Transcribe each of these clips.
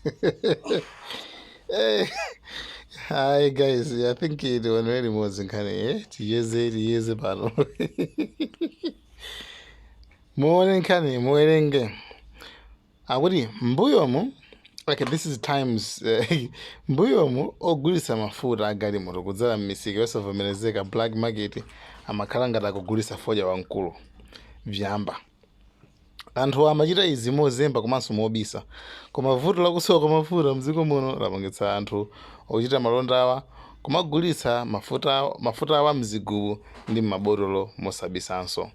Hey, hi guys, I think it was really more than kind of tiyeze pano. Morning kani morning. Awuri mbuyomu. Okay, this is times mbuyomu ogulitsa mafuta galimoto kudzera m'misika yosavomerezeka black market amakhala ngati akugulitsa fodya Wamkulu vyamba. Anthuwa amachita izi mozemba komanso mobisa. Koma vuto lakusowa kwa mafuta mdziko muno lapangitsa anthu ochita malondawa kumagulitsa mafuta awa mzigubu ndi mabotolo mosabisanso.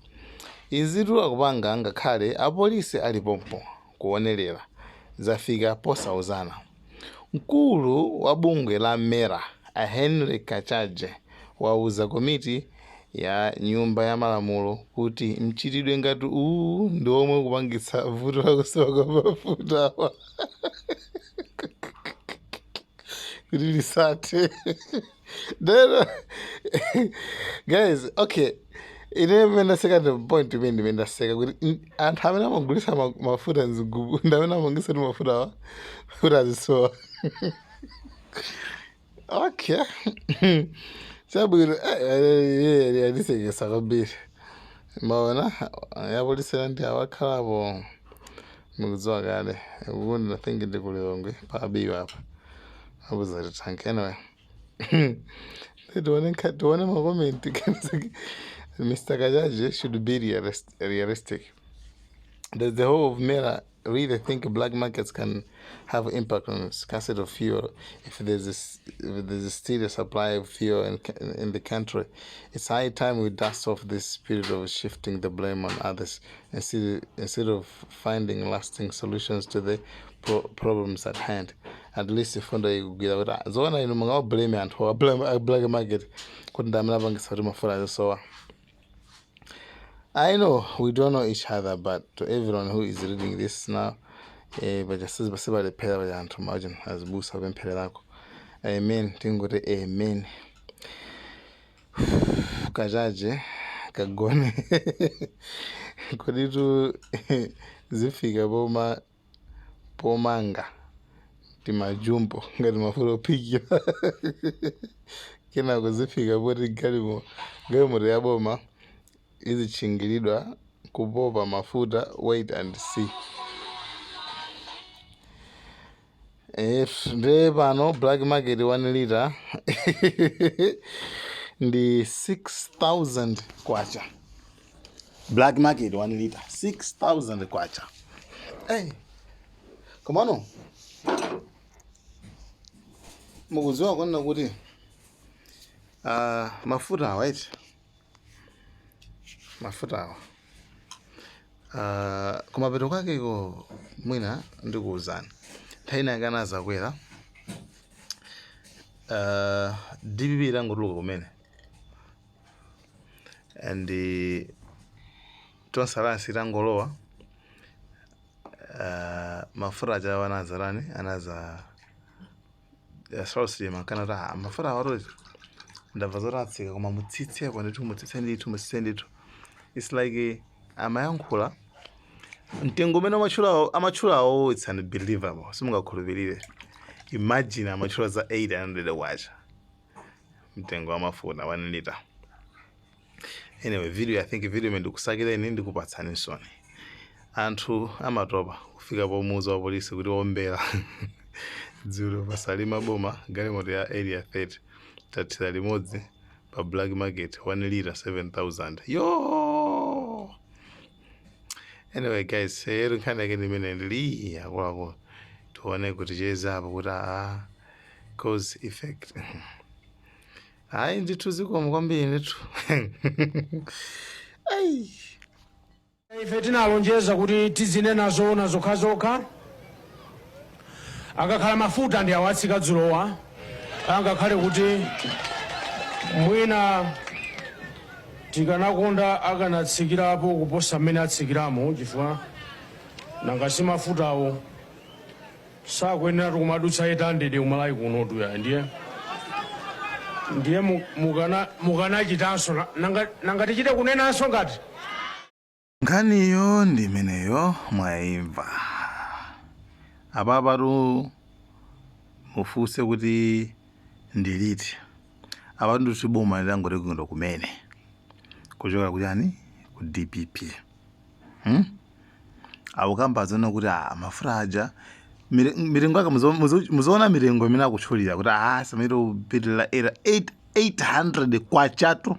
Izitu akupanga ngakhale apolisi alipompo kuonerera zafika posauzana. Mkulu wa bungwe la MERA Henry Kachaje wauza komiti ya nyumba ya malamulo kuti mchitidwe ngati uwu ndi omwe kupangitsa vuto lakusowa kwa mafuta awa kuti lisathe. Guys, okay, ine second point imene ndimendaseka kuti anthu amene amagulitsa mafuta mzigubu ndi amene amagulitsa mafuta awa kuti azisowa. Okay. Chabwino yadisekesa kwambiri. Maona yapolisira ndi awakhalapo mukudziwa kale. Ukuti nathink ndikulilongwe pabiwa apa. Abuza tank anyway. Tuone makomenti kanzaki. Mr. Kachaje should be realistic. Does the whole of MERA really think black markets can have impact on scarcity of fuel if there's still a supply of fuel in the country? It's high time we dust off this spirit of shifting the blame on others instead of finding lasting solutions to the problems at hand. At least if zona ino mungawa blame anthu black market kuti ndamina pangisa mafuta azisowa. I know we don't know each other, but to everyone who is reading this now, but just as basically pera ba anthu imagine as busa bempere lako. Amen. Tingote amen. Kachaje kagone. Koditu zifika pomanga timajumbo ngati mafuta pigira. Kena kuzifika poti galimoto ya boma izichingiridwa kupopa mafuta. Wait and see. If nde pano black market 1 liter ndi 6,000 kwacha. Black market 1 liter 6,000 kwacha. Hey, come on. Mukudziwa kona kuti mafuta right? Mafuta kumapeto kwake ko mwina ndikuuzani nthani yakana zakwera DPP irangotuluka kumene and tonsalasi irangolowa mafuta achawa anazarani anaza yasolosima kanata mafuta awatozi ndabva zoratsika koma mutsitse kwa mutsitse nditu. It's like amayankhula mtengo umene amachulawo it's unbelievable. Simungakhulupirire. Imagine amachula za 800 wacha mtengo wa mafuta 1 liter. Anyway, I think video mendikusakireni ndikupatsani nsoni. Anthu amatopa kufika pomuza wa polisi kuti ombera dzulo pasalima boma galimoto ya area 30 tathira limodzi pa black market 1 liter 7,000. Yo! Anyway guys, ero nkhani yake ndimene ndili akwako tuone kuti cheza apo kuti cause effect. Hayi ndithu zikomo kwambiri ndithu. Ai. Ife tinalonjeza kuti tizinena zoona zokhazokha. Akakhala mafuta ndi awatsika dzulowa. Angakhale kuti mwina tikanakonda akanatsikirapo kuposa mmene atsikiramo chifukwa nanga si mafutawo sakuyenera kumadutsa 800 umalawi kunotu ya ndiye mukanachitanso nanga tichite kunenanso ngati nkhaniyo ndimeneyo mwaimva. apapatu mufuse kuti ndiliti abantu tiboma langoti kundo kumene kuchoka kujani ku DPP awukamba zona kuti mafuta aja mirengo yake muzoona mirengo imene akutchulira kuti samiro upitirira 800 kwachato,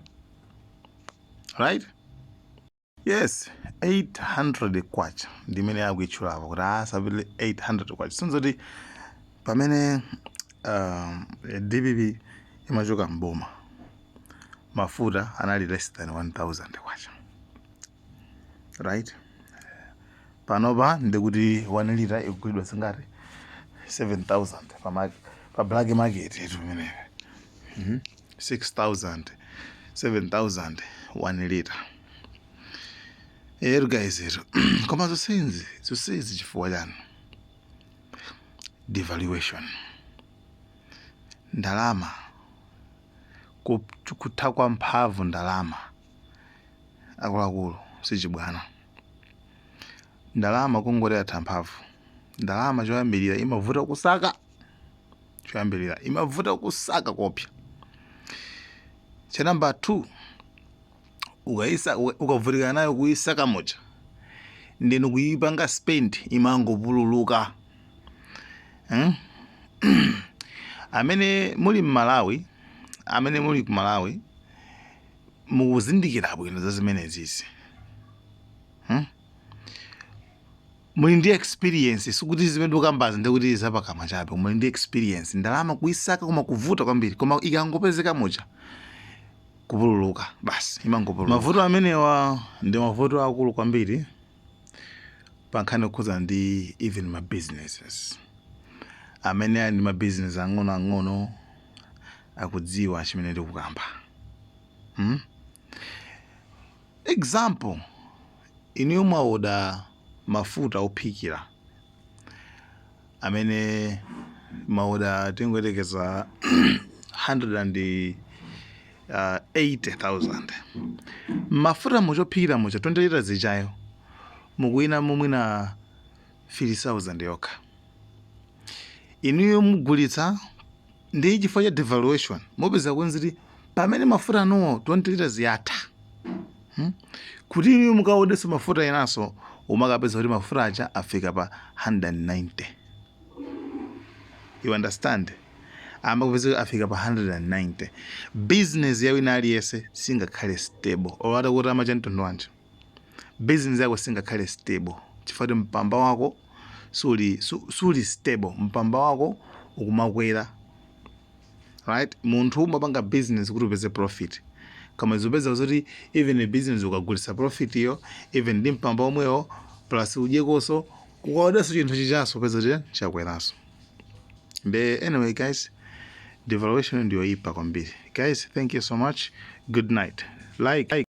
right? Yes, 800 kwacha ndimene akuitchulapo kuti sapitirira 800 kwacha. Sonzo kuti pamene DPP imachoka mboma mafuta anali less than 1000 kwacha, right? Panopa ndikuti 1 liter ikugulidwa singati 7000 pa black market yetu imeneyo. 6000 7000 1 liter. Guys, koma zonsezi chifukwa chani? Devaluation, ndalama, kutha kwa mphamvu ndalama akuluakulu sichibwana. Ndalama kungoti atha mphamvu. Ndalama choyambirira imavuta kusaka kopya. Cha number 2, ukavutika nayo kuyisaka moja ndinu kuyipanga spend imangopululuka. Amene muli Malawi, amene muli ku Malawi mukuzindikira bwino za zimenezi. Muli ndi experience, sikuti zimene ukambazi ndikuti zapakama chabe. Muli ndi experience. Ndalama kuyisaka koma kuvuta kwambiri, koma ikangopezeka moja kupululuka basi imangopululuka. Mavuto amenewa ndi mavuto akulu kwambiri pankhani kukhuza ndi even ma businesses amene ali ma business ang'ono akudziwa chimene ndikukamba. Example, inu mwaoda mafuta ophikira amene maoda tingoyerekeza 180,000. Mafuta mochophikira mocha 20 liters zichayo mukuyina mumwina 3,000 yokha. Inuyo mugulitsa ndi chifukwa cha devaluation mopeza kwenziti pamene mafuta anuwo 20 liters yatha. Kuti inuyo mukaodeso mafuta enaso umakapeza kuti mafuta aja afika pa 190. You understand? Amakapeza afika pa 190. Business yawo ina aliyese singakhale stable. Owata kuti amachantondo wanje. Business yako singakhale stable. Chifukwa kuti mpamba wako suli stable. Mpamba wako ukumakwera. Right? Munthu umapanga business kuti upeze profit. Kama izopeza kuti even business ukagulitsa profit iyo, even ndi mpamba omwewo plus ujekoso kukaodaso chinthu chichaso peza kuti chakweraso. Anyway guys, devaluation ndiyo ipa kwambiri. Guys, thank you so much. Good night. Like